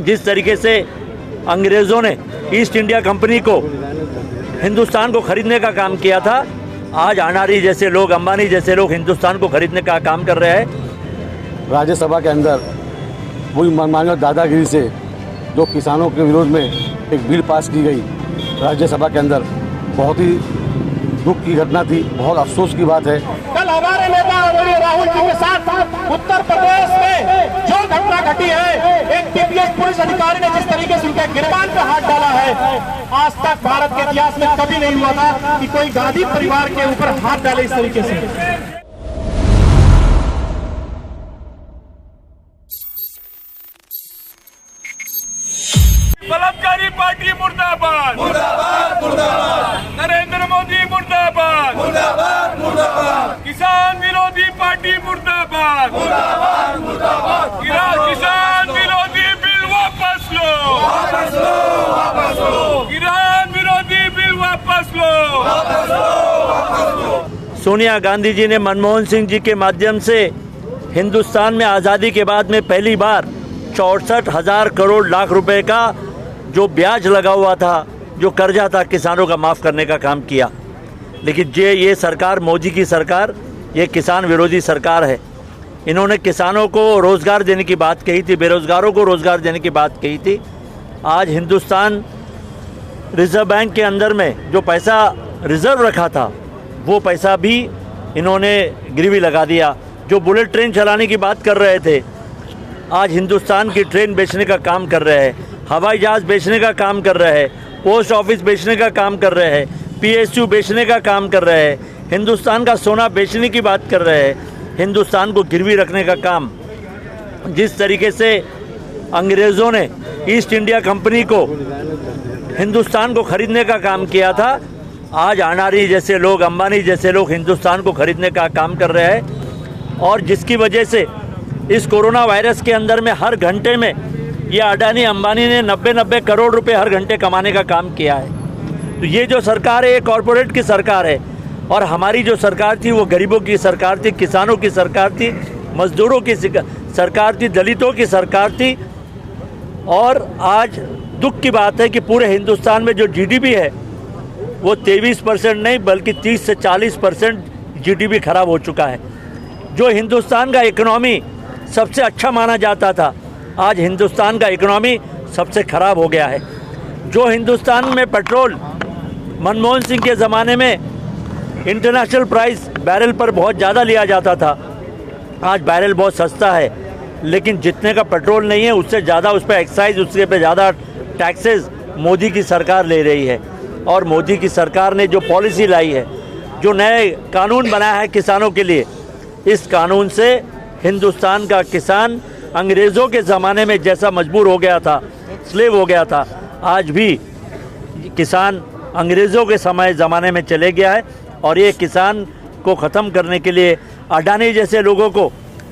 जिस तरीके से अंग्रेज़ों ने ईस्ट इंडिया कंपनी को हिंदुस्तान को खरीदने का काम किया था, आज अडानी जैसे लोग, अंबानी जैसे लोग हिंदुस्तान को खरीदने का काम कर रहे हैं। राज्यसभा के अंदर वही मनमानी और दादागिरी से जो किसानों के विरोध में एक बिल पास की गई राज्यसभा के अंदर, बहुत ही दुख की घटना थी, बहुत अफसोस की बात है। कल हमारे नेता आदरणीय राहुल जी के साथ उत्तर प्रदेश में जो घटना घटी है, एक पीपीएस पुलिस अधिकारी ने जिस तरीके से उनके गिरबान पर हाथ डाला है, आज तक भारत के इतिहास में कभी नहीं हुआ था कि कोई गांधी परिवार के ऊपर हाथ डाले इस तरीके से। बलात्कारी पार्टी मुर्दाबाद, मुर्दाबाद, मुर्दाबाद। नरेंद्र मोदी मुर्दाबाद, मुर्दाबाद, मुर्दाबाद। किसान विरोधी पार्टी मुर्दाबाद, मुर्दाबाद, मुर्दाबाद। किसान विरोधी बिल वापस लो, वापस लो, वापस लो। किसान विरोधी बिल वापस लो, वापस लो, वापस लो। सोनिया गांधी जी ने मनमोहन सिंह जी के माध्यम से हिंदुस्तान में आज़ादी के बाद में पहली बार 64,000 करोड़ लाख रुपए का जो ब्याज लगा हुआ था, जो कर्जा था, किसानों का माफ़ करने का काम किया। लेकिन ये सरकार, मोदी की सरकार, ये किसान विरोधी सरकार है। इन्होंने किसानों को रोज़गार देने की बात कही थी, बेरोज़गारों को रोज़गार देने की बात कही थी। आज हिंदुस्तान रिज़र्व बैंक के अंदर में जो पैसा रिज़र्व रखा था, वो पैसा भी इन्होंने गिरवी लगा दिया। जो बुलेट ट्रेन चलाने की बात कर रहे थे, आज हिंदुस्तान की ट्रेन बेचने का काम कर रहे हैं, हवाई जहाज़ बेचने का काम कर रहे हैं, पोस्ट ऑफिस बेचने का काम कर रहे हैं, पीएसयू बेचने का काम कर रहे हैं, हिंदुस्तान का सोना बेचने की बात कर रहे हैं, हिंदुस्तान को गिरवी रखने का काम। जिस तरीके से अंग्रेज़ों ने ईस्ट इंडिया कंपनी को हिंदुस्तान को खरीदने का काम किया था, आज अडानी जैसे लोग, अंबानी जैसे लोग हिंदुस्तान को खरीदने का काम कर रहे हैं। और जिसकी वजह से इस कोरोना वायरस के अंदर में हर घंटे में ये अडानी अंबानी ने 90 करोड़ रुपए हर घंटे कमाने का काम किया है। तो ये जो सरकार है, ये कॉरपोरेट की सरकार है। और हमारी जो सरकार थी वो गरीबों की सरकार थी, किसानों की सरकार थी, मजदूरों की सरकार थी, दलितों की सरकार थी। और आज दुख की बात है कि पूरे हिंदुस्तान में जो जीडीपी है वो 23% नहीं बल्कि 30 से 40% जीडीपी खराब हो चुका है। जो हिंदुस्तान का इकोनॉमी सबसे अच्छा माना जाता था, आज हिंदुस्तान का इकोनॉमी सबसे ख़राब हो गया है। जो हिंदुस्तान में पेट्रोल मनमोहन सिंह के ज़माने में इंटरनेशनल प्राइस बैरल पर बहुत ज़्यादा लिया जाता था, आज बैरल बहुत सस्ता है। लेकिन जितने का पेट्रोल नहीं है उससे ज़्यादा उस पर एक्साइज, उसके पे ज़्यादा टैक्सेस मोदी की सरकार ले रही है। और मोदी की सरकार ने जो पॉलिसी लाई है, जो नए कानून बनाया है किसानों के लिए, इस कानून से हिंदुस्तान का किसान अंग्रेज़ों के ज़माने में जैसा मजबूर हो गया था, स्लेव हो गया था, आज भी किसान अंग्रेज़ों के ज़माने में चले गया है। और ये किसान को ख़त्म करने के लिए अडानी जैसे लोगों को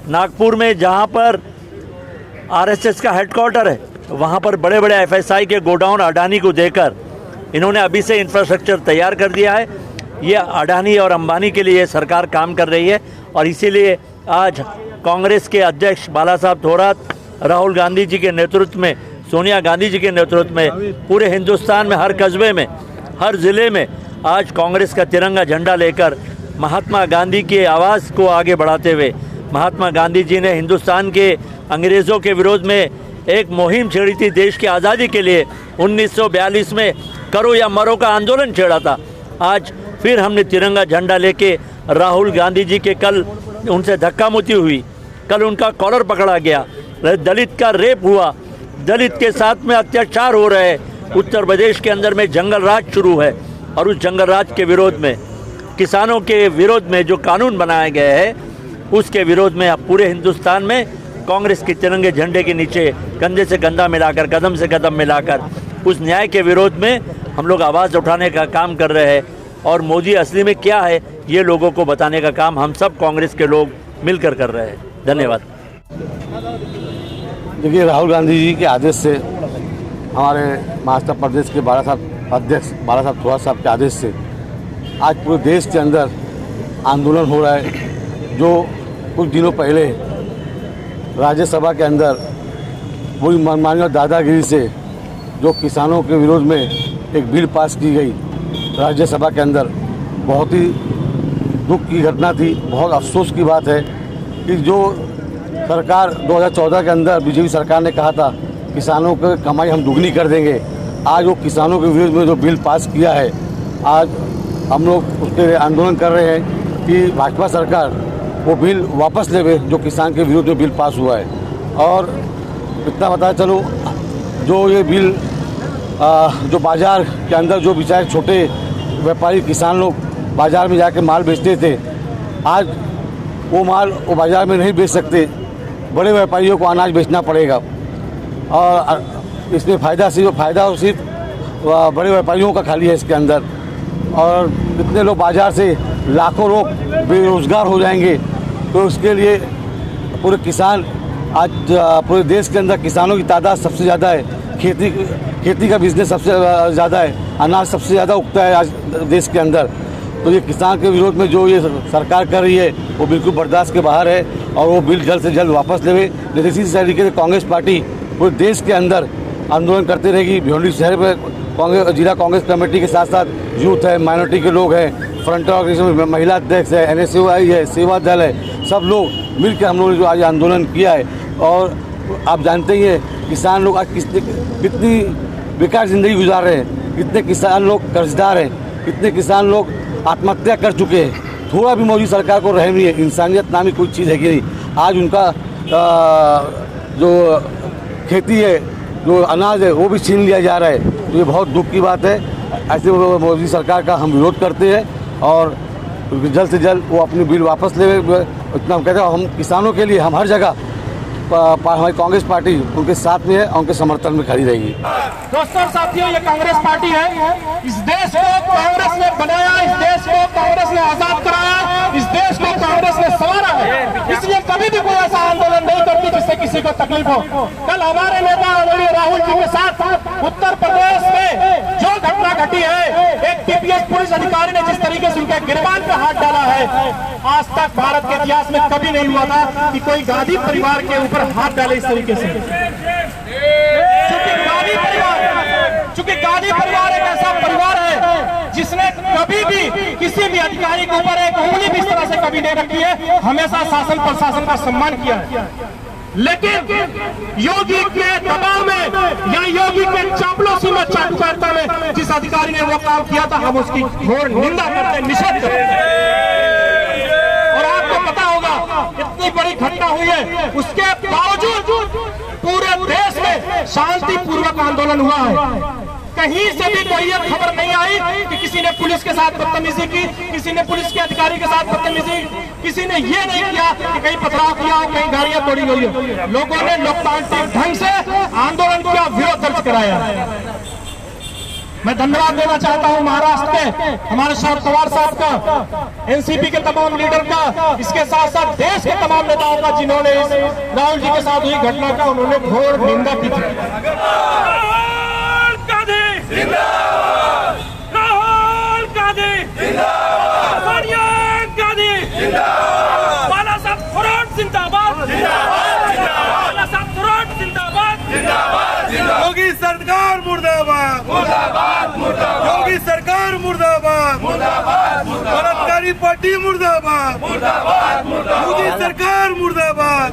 नागपुर में, जहाँ पर आरएसएस का हेडक्वार्टर है, वहाँ पर बड़े बड़े एफएसआई के गोडाउन अडानी को देकर इन्होंने अभी से इंफ्रास्ट्रक्चर तैयार कर दिया है। ये अडानी और अंबानी के लिए सरकार काम कर रही है। और इसीलिए आज कांग्रेस के अध्यक्ष बाला साहब थोरात, राहुल गांधी जी के नेतृत्व में, सोनिया गांधी जी के नेतृत्व में पूरे हिंदुस्तान में हर कस्बे में, हर ज़िले में आज कांग्रेस का तिरंगा झंडा लेकर महात्मा गांधी की आवाज़ को आगे बढ़ाते हुए, महात्मा गांधी जी ने हिंदुस्तान के अंग्रेज़ों के विरोध में एक मुहिम छेड़ी थी, देश की आज़ादी के लिए 1942 में करो या मरो का आंदोलन छेड़ा था। आज फिर हमने तिरंगा झंडा लेके राहुल गांधी जी के, कल उनसे धक्का मुक्की हुई, कल उनका कॉलर पकड़ा गया, दलित का रेप हुआ, दलित के साथ में अत्याचार हो रहे हैं। उत्तर प्रदेश के अंदर में जंगल राज शुरू है और उस जंगल राज के विरोध में, किसानों के विरोध में जो कानून बनाए गए हैं, उसके विरोध में अब पूरे हिंदुस्तान में कांग्रेस के तिरंगे झंडे के नीचे कंधे से कंधा मिलाकर, कदम से कदम मिलाकर उस न्याय के विरोध में हम लोग आवाज़ उठाने का काम कर रहे हैं। और मोदी असली में क्या है, ये लोगों को बताने का काम हम सब कांग्रेस के लोग मिलकर कर रहे हैं। धन्यवाद। देखिए, राहुल गांधी जी के आदेश से, हमारे महाराष्ट्र प्रदेश के बाला साहब अध्यक्ष बाला साहब थोरात साहब के आदेश से आज पूरे देश के अंदर आंदोलन हो रहा है। जो कुछ दिनों पहले राज्यसभा के अंदर वही मनमानी दादागिरी से जो किसानों के विरोध में एक बिल पास की गई राज्यसभा के अंदर, बहुत ही दुख की घटना थी। बहुत अफसोस की बात है कि जो सरकार 2014 के अंदर बीजेपी सरकार ने कहा था किसानों की कमाई हम दुगनी कर देंगे, आज वो किसानों के विरोध में जो बिल पास किया है, आज हम लोग उसके आंदोलन कर रहे हैं कि भाजपा सरकार वो बिल वापस लेवे जो किसान के विरोध में बिल पास हुआ है। और इतना बता चलो, जो ये बिल जो बाज़ार के अंदर जो बेचारे छोटे व्यापारी किसान लोग बाज़ार में जाके माल बेचते थे, आज वो माल वो बाज़ार में नहीं बेच सकते, बड़े व्यापारियों को अनाज बेचना पड़ेगा। और इसमें फ़ायदा सिर्फ बड़े व्यापारियों का खाली है इसके अंदर। और कितने लोग बाज़ार से लाखों लोग बेरोज़गार हो जाएंगे। तो उसके लिए पूरे किसान, आज पूरे देश के अंदर किसानों की तादाद सबसे ज़्यादा है, खेती का बिजनेस सबसे ज़्यादा है, अनाज सबसे ज़्यादा उगता है आज देश के अंदर। तो ये किसान के विरोध में जो ये सरकार कर रही है वो बिल्कुल बर्दाश्त के बाहर है और वो बिल जल्द से जल्द वापस लेवे। नहीं इसी तरीके से कांग्रेस पार्टी पूरे देश के अंदर आंदोलन करती रहेगी। भिवंडी शहर में कांग्रेस जिला कांग्रेस कमेटी के साथ साथ यूथ है, माइनॉरिटी के लोग हैं, फ्रंट ऑर्गेनाइजेशन महिला अध्यक्ष है, NSUI है, सेवा दल है, सब लोग मिलकर हम लोगों ने जो आज आंदोलन किया है। और आप जानते ही हैं किसान लोग आज कितनी बेकार ज़िंदगी गुजार रहे हैं, कितने किसान लोग कर्जदार हैं, कितने किसान लोग आत्महत्या कर चुके हैं। थोड़ा भी मौजूद सरकार को रहम नहीं है, इंसानियत नामी कोई चीज़ है कि नहीं। आज उनका जो खेती है, जो अनाज है, वो भी छीन लिया जा रहा है। तो ये बहुत दुख की बात है। ऐसे मोदी सरकार का हम विरोध करते हैं और जल्द से जल्द वो अपनी बिल वापस ले। इतना हम कहते हैं, हम किसानों के लिए हम हर जगह हमारी कांग्रेस पार्टी उनके साथ में है और उनके समर्थन में खड़ी रहेगी। दोस्तों और साथियों, ये कांग्रेस पार्टी है। इस देश को कांग्रेस ने बनाया, इस देश को कांग्रेस ने आजाद कराया, इस देश को कांग्रेस ने संवारा है। इसलिए कभी भी कोई ऐसा आंदोलन नहीं करती जिससे किसी को तकलीफ हो। कल हमारे नेता आदरणीय राहुल जी के साथ उत्तर प्रदेश में जो घटना घटी है, एक TPS पुलिस अधिकारी ने जिस तरीके से उनके गिरबान पे हाथ डाला है, आज तक भारत के इतिहास में कभी नहीं हुआ था कि कोई गांधी परिवार के ऊपर हाथ डाले इस तरीके से। चूंकि गांधी परिवार एक ऐसा परिवार है जिसने कभी भी किसी भी अधिकारी के ऊपर एक उंगली भी इस तरह से कभी नहीं रखी है, हमेशा शासन प्रशासन का सम्मान किया है। लेकिन योगी के दबाव में या योगी के चापलूसी में, चाटुकारिता में जिस अधिकारी ने वो काम किया था, हम उसकी घोर निंदा करते, निषेध करते हैं। और आपको पता होगा, इतनी बड़ी घटना हुई है, उसके बावजूद पूरे देश में शांतिपूर्वक आंदोलन हुआ है। कहीं से भी कोई ये खबर नहीं आई कि किसी ने पुलिस के साथ बदतमीजी की, किसी ने पुलिस के अधिकारी के साथ बदतमीजी, किसी ने ये नहीं किया कि कहीं पथराव किया हो, कहीं गाड़ियां तोड़ी गई हो। लोगों ने लोकतांत्रिक ढंग से आंदोलन का विरोध दर्ज कराया। मैं धन्यवाद देना चाहता हूं महाराष्ट्र के हमारे शरद पवार साहब का, NCP के तमाम लीडर का, इसके साथ साथ देश के तमाम नेताओं का, जिन्होंने इस राहुल जी के साथ हुई घटना का उन्होंने घोर निंदा की थी। जिंदाबाद, राहुल गांधी जिंदाबाद, सोनिया गांधी जिंदाबाद, बाला साहब थोराट जिंदाबाद, बाला साहब थोराट जिंदाबाद, योगी सरकार मुर्दाबाद, योगी सरकार मुर्दाबाद, बलात्कारी पार्टी मुर्दाबाद, मोदी सरकार मुर्दाबाद।